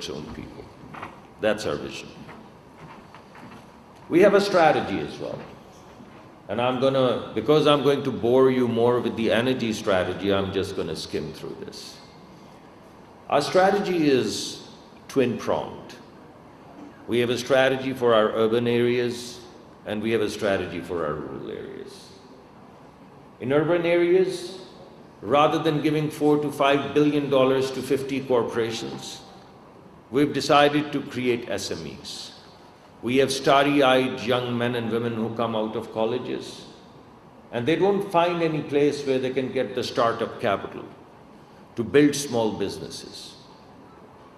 its own people. That's our vision. We have a strategy as well. And because I'm going to bore you more with the energy strategy, I'm just going to skim through this. Our strategy is twin-pronged. We have a strategy for our urban areas, and we have a strategy for our rural areas. In urban areas, rather than giving $4 to $5 billion to 50 corporations, we've decided to create SMEs. We have starry-eyed young men and women who come out of colleges, and they don't find any place where they can get the startup capital to build small businesses.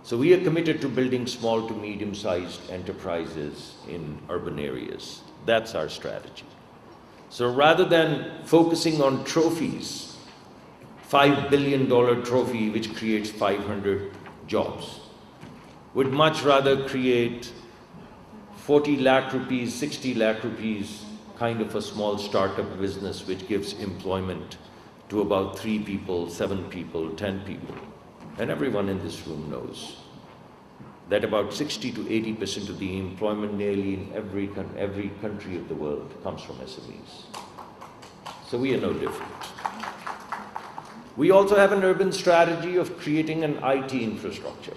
So we are committed to building small to medium-sized enterprises in urban areas. That's our strategy. So rather than focusing on trophies, $5 billion trophy which creates 500 jobs, would much rather create 40 lakh rupees, 60 lakh rupees kind of a small startup business which gives employment to about 3 people, 7 people, 10 people. And everyone in this room knows that about 60 to 80% of the employment nearly in every country of the world comes from SMEs. So we are no different. We also have an urban strategy of creating an IT infrastructure.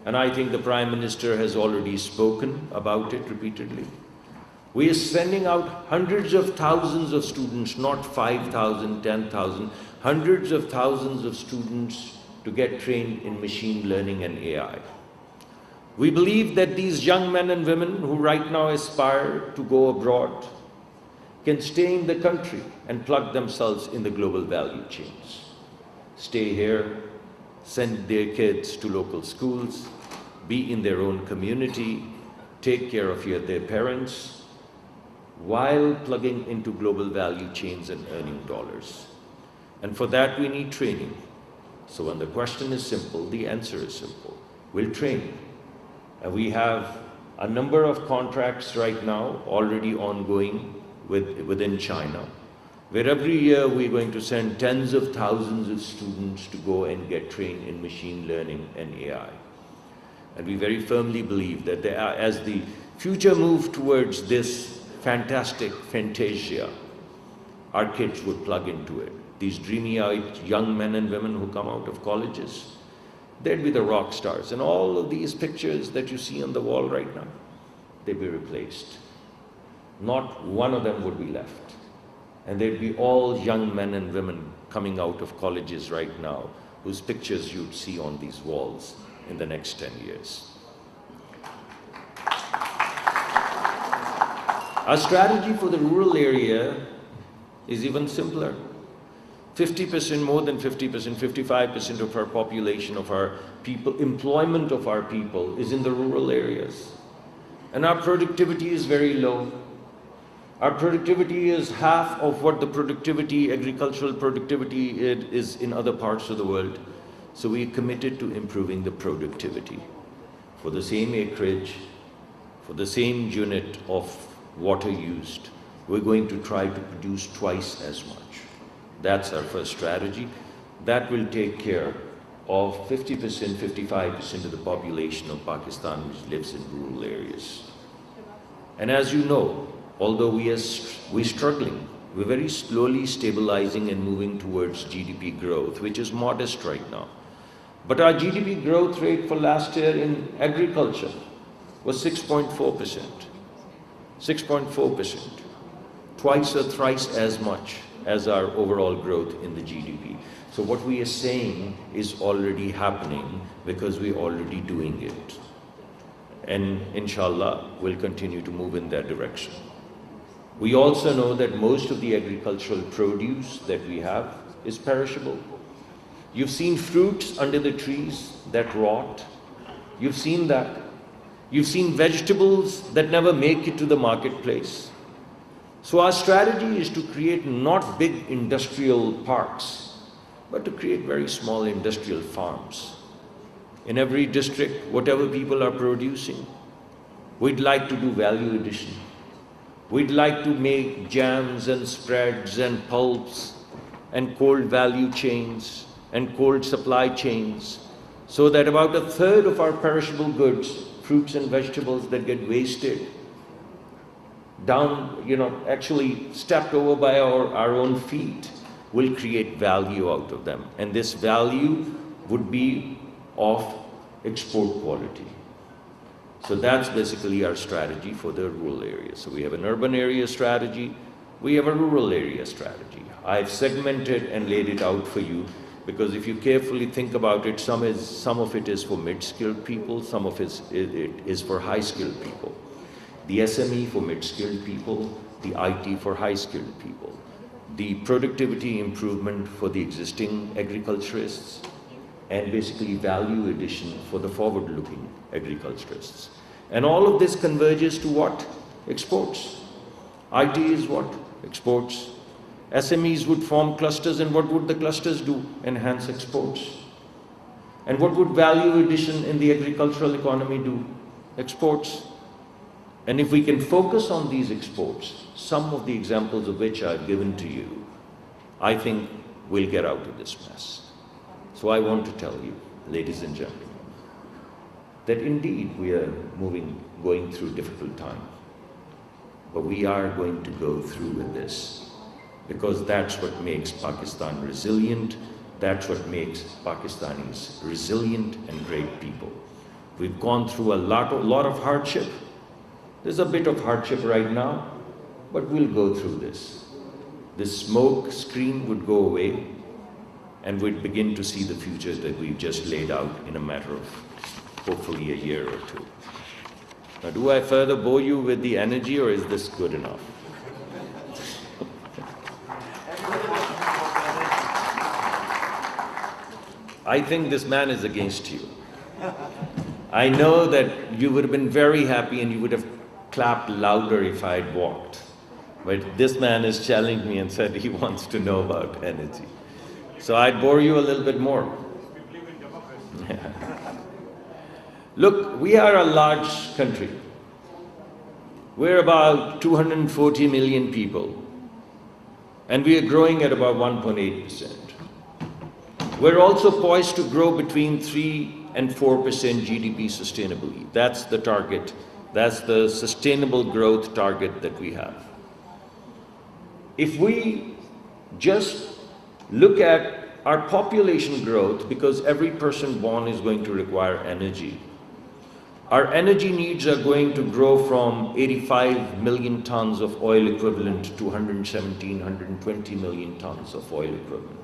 And I think the Prime Minister has already spoken about it repeatedly. We are sending out hundreds of thousands of students, not 5,000, 10,000, hundreds of thousands of students to get trained in machine learning and AI. We believe that these young men and women who right now aspire to go abroad can stay in the country and plug themselves in the global value chains. Stay here, send their kids to local schools, be in their own community, take care of their parents, while plugging into global value chains and earning dollars. And for that we need training. So when the question is simple, the answer is simple. We'll train. And we have a number of contracts right now already ongoing within China, where every year we're going to send tens of thousands of students to go and get trained in machine learning and AI. And we very firmly believe that as the future moves towards this fantastic fantasia, our kids would plug into it. These dreamy-eyed young men and women who come out of colleges, they'd be the rock stars. And all of these pictures that you see on the wall right now, they'd be replaced. Not one of them would be left. And they'd be all young men and women coming out of colleges right now, whose pictures you'd see on these walls in the next 10 years. Our strategy for the rural area is even simpler. 50%, more than 50%, 55% of our population, of our people, employment of our people is in the rural areas. And our productivity is very low. Our productivity is half of what the productivity, agricultural productivity is in other parts of the world. So we are committed to improving the productivity. For the same acreage, for the same unit of water used, we're going to try to produce twice as much. That's our first strategy. That will take care of 50%, 55% of the population of Pakistan which lives in rural areas. And as you know, although we're struggling, we're very slowly stabilizing and moving towards GDP growth, which is modest right now. But our GDP growth rate for last year in agriculture was 6.4%. 6.4%. Twice or thrice as much as our overall growth in the GDP. So what we are saying is already happening because we're already doing it. And inshallah, we'll continue to move in that direction. We also know that most of the agricultural produce that we have is perishable. You've seen fruits under the trees that rot. You've seen that. You've seen vegetables that never make it to the marketplace. So our strategy is to create not big industrial parks, but to create very small industrial farms. In every district, whatever people are producing, we'd like to do value addition. We'd like to make jams and spreads and pulps and cold value chains and cold supply chains so that about a third of our perishable goods, fruits and vegetables that get wasted, down, actually stepped over by our own feet, will create value out of them. And this value would be of export quality. So that's basically our strategy for the rural areas. So we have an urban area strategy, we have a rural area strategy. I've segmented and laid it out for you, because if you carefully think about it, some of it is for mid-skilled people, some of it is for high-skilled people. The SME for mid-skilled people, the IT for high-skilled people, the productivity improvement for the existing agriculturists, and basically value addition for the forward-looking agriculturists. And all of this converges to what? Exports. IT is what? Exports. SMEs would form clusters, and what would the clusters do? Enhance exports. And what would value addition in the agricultural economy do? Exports. And if we can focus on these exports, some of the examples of which I've given to you, I think we'll get out of this mess. So I want to tell you, ladies and gentlemen, that indeed we are going through difficult time. But we are going to go through with this, because that's what makes Pakistan resilient, that's what makes Pakistanis resilient and great people. We've gone through a lot of hardship. There's a bit of hardship right now, but we'll go through this. This smoke screen would go away, and we'd begin to see the future that we've just laid out in a matter of hopefully a year or two. Now, do I further bore you with the energy, or is this good enough? I think this man is against you. I know that you would have been very happy and you would have clapped louder if I had walked. But this man has challenged me and said he wants to know about energy. So I'd bore you a little bit more. Look, we are a large country. We're about 240 million people, and we are growing at about 1.8%. We're also poised to grow between 3 and 4% GDP sustainably. That's the target. That's the sustainable growth target that we have. If we just look at our population growth, because every person born is going to require energy, our energy needs are going to grow from 85 million tons of oil equivalent to 117, 120 million tons of oil equivalent.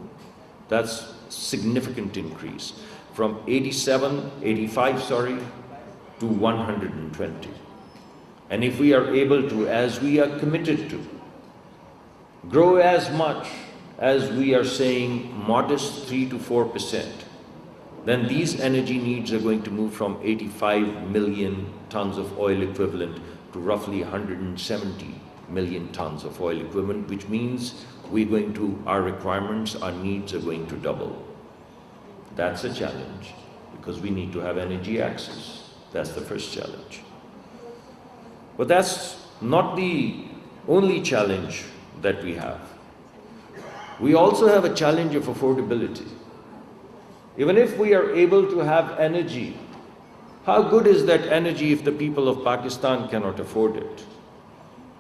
That's significant increase from 85 to 120. And if we are able to, as we are committed to, grow as much as we are saying, modest 3 to 4%, then these energy needs are going to move from 85 million tons of oil equivalent to roughly 170 million tons of oil equivalent, which means our requirements, our needs are going to double. That's a challenge, because we need to have energy access. That's the first challenge. But that's not the only challenge that we have. We also have a challenge of affordability. Even if we are able to have energy, how good is that energy if the people of Pakistan cannot afford it?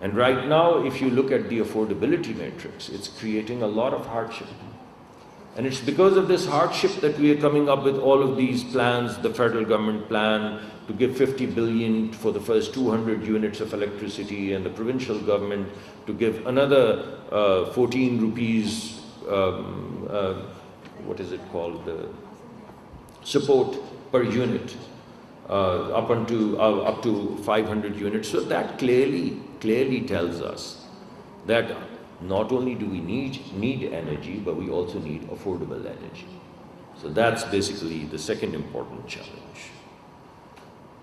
And right now, if you look at the affordability matrix, it's creating a lot of hardship. And it's because of this hardship that we are coming up with all of these plans, the federal government plan to give 50 billion for the first 200 units of electricity, and the provincial government to give another 14 rupees, support per unit, up to 500 units. So that clearly tells us that not only do we need energy, but we also need affordable energy. So that's basically the second important challenge.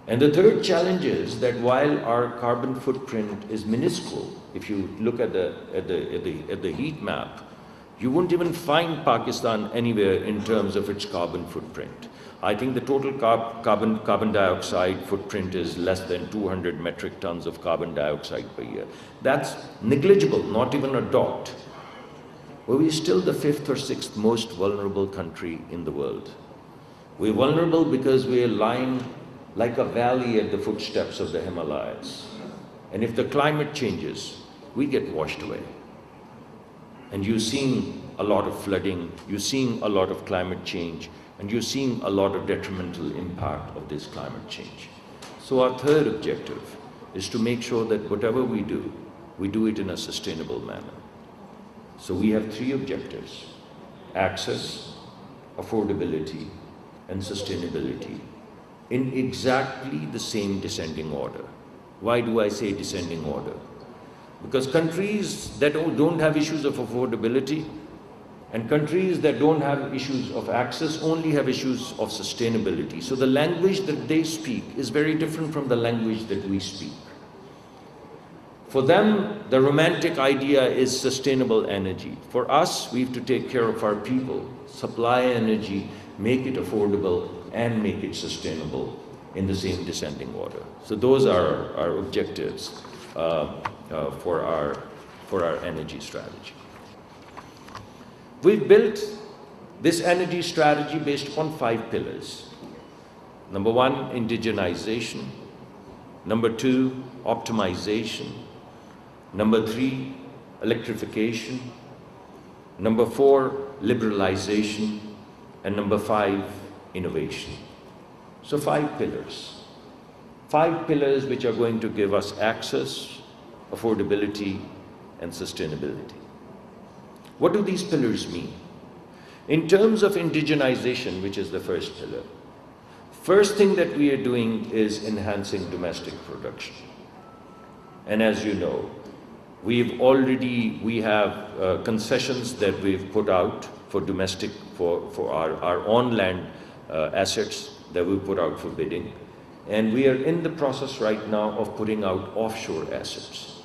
And the third challenge is that while our carbon footprint is minuscule, if you look at the heat map, you won't even find Pakistan anywhere in terms of its carbon footprint. I think the total carbon dioxide footprint is less than 200 metric tons of carbon dioxide per year. That's negligible, not even a dot. But we're still the 5th or 6th most vulnerable country in the world. We're vulnerable because we're lying like a valley at the footsteps of the Himalayas. And if the climate changes, we get washed away. And you're seeing a lot of flooding, you're seeing a lot of climate change, and you're seeing a lot of detrimental impact of this climate change. So our third objective is to make sure that whatever we do it in a sustainable manner. So we have three objectives: access, affordability, and sustainability, in exactly the same descending order. Why do I say descending order? Because countries that don't have issues of affordability and countries that don't have issues of access only have issues of sustainability. So the language that they speak is very different from the language that we speak. For them, the romantic idea is sustainable energy. For us, we have to take care of our people, supply energy, make it affordable, and make it sustainable in the same descending order. So those are our objectives for our energy strategy. We've built this energy strategy based upon 5 pillars. Number 1, indigenization. Number 2, optimization. Number 3, electrification. Number 4, liberalization. And number 5, innovation. So 5 pillars. 5 pillars which are going to give us access, affordability, and sustainability. What do these pillars mean? In terms of indigenization, which is the first pillar, first thing that we are doing is enhancing domestic production. And as you know, we have concessions that we've put out for domestic, for our on-land assets that we put out for bidding. And we are in the process right now of putting out offshore assets.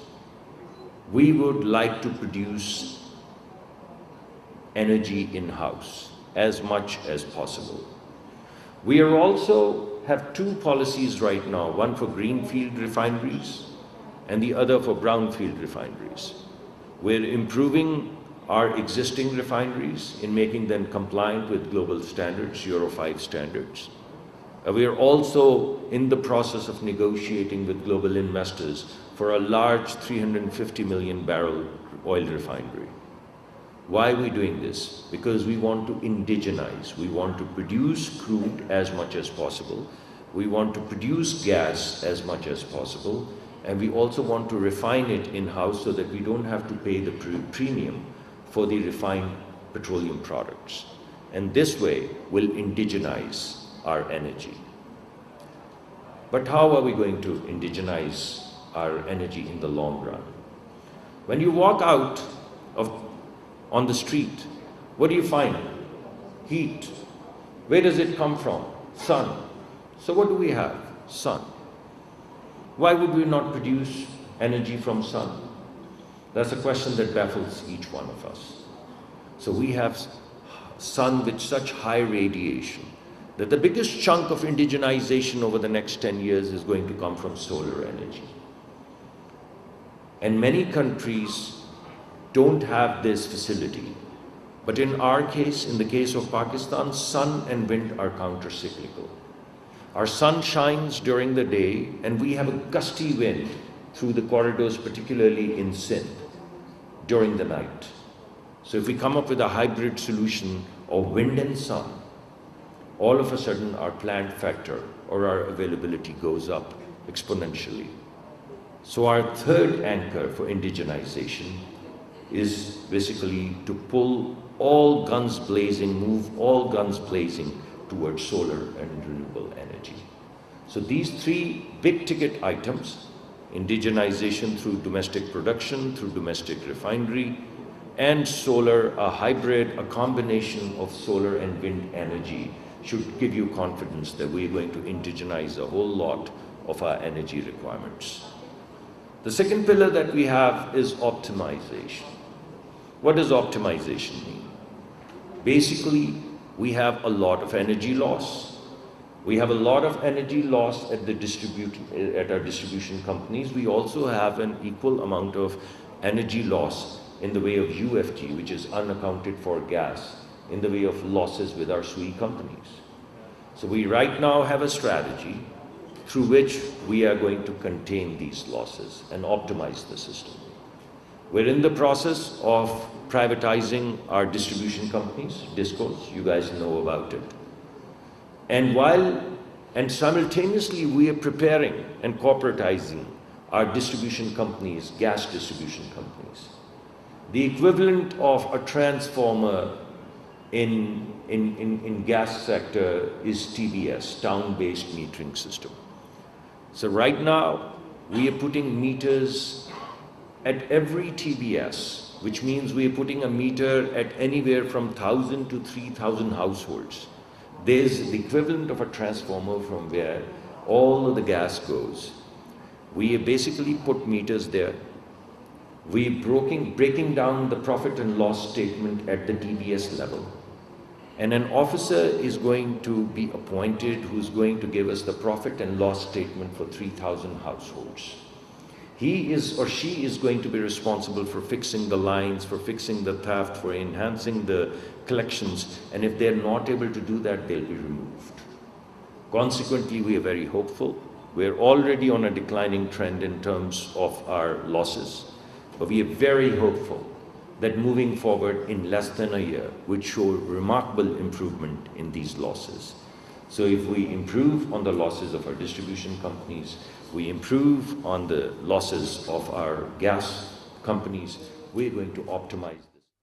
We would like to produce energy in-house as much as possible. We are also have 2 policies right now, one for greenfield refineries and the other for brownfield refineries. We're improving our existing refineries in making them compliant with global standards, Euro 5 standards. We are also in the process of negotiating with global investors for a large 350 million barrel oil refinery. Why are we doing this? Because we want to indigenize. We want to produce crude as much as possible. We want to produce gas as much as possible. And we also want to refine it in-house so that we don't have to pay the premium for the refined petroleum products. And this way we'll indigenize our energy. But how are we going to indigenize our energy in the long run? When you walk out on the street, what do you find? Heat. Where does it come from? Sun. So what do we have? Sun. Why would we not produce energy from sun? That's a question that baffles each one of us. So we have sun with such high radiation that the biggest chunk of indigenization over the next 10 years is going to come from solar energy. And many countries don't have this facility. But in our case, in the case of Pakistan, sun and wind are counter-cyclical. Our sun shines during the day and we have a gusty wind through the corridors, particularly in Sindh, during the night. So if we come up with a hybrid solution of wind and sun, all of a sudden our plant factor or our availability goes up exponentially. So our third anchor for indigenization is basically to pull all guns blazing, move all guns blazing towards solar and renewable energy. So these 3 big ticket items, indigenization through domestic production, through domestic refinery, and solar, a hybrid, a combination of solar and wind energy, should give you confidence that we're going to indigenize a whole lot of our energy requirements. The second pillar that we have is optimization. What does optimization mean? Basically, we have a lot of energy loss. We have a lot of energy loss at our distribution companies. We also have an equal amount of energy loss in the way of UFG, which is unaccounted for gas, in the way of losses with our SWE companies. So we right now have a strategy through which we are going to contain these losses and optimize the system. We're in the process of privatizing our distribution companies, DISCOs, you guys know about it. And simultaneously we are preparing and corporatizing our distribution companies, gas distribution companies. The equivalent of a transformer in gas sector is TBS, town-based metering system. So right now, we are putting meters at every TBS, which means we are putting a meter at anywhere from 1,000 to 3,000 households. There's the equivalent of a transformer from where all of the gas goes. We basically put meters there. We're breaking down the profit and loss statement at the TBS level. And an officer is going to be appointed who's going to give us the profit and loss statement for 3,000 households. He is or she is going to be responsible for fixing the lines, for fixing the theft, for enhancing the collections, and if they're not able to do that, they'll be removed. Consequently, we are very hopeful. We're already on a declining trend in terms of our losses, but we are very hopeful that moving forward in less than a year would show remarkable improvement in these losses. So if we improve on the losses of our distribution companies, we improve on the losses of our gas companies, we're going to optimize.